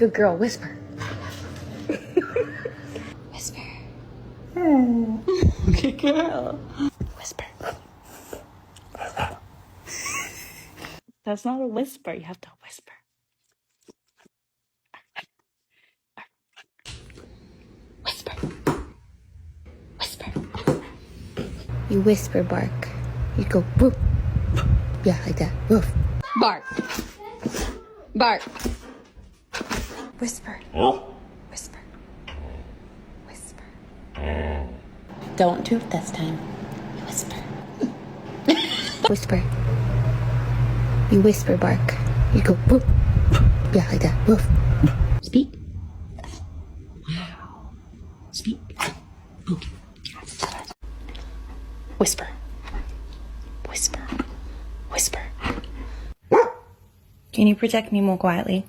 Good girl, whisper. Whisper. Good girl. Whisper. That's not a whisper. You have to whisper. Whisper. Whisper. You whisper bark. You go woof. Yeah, like that. Woof. Bark. Bark. Whisper. Whisper. Whisper. Don't toot this time. You whisper. Whisper. You whisper bark. You go woof. Yeah, like that. Woof. Speak. Wow. Speak. Okay. Whisper. Whisper. Whisper. Can you protect me more quietly?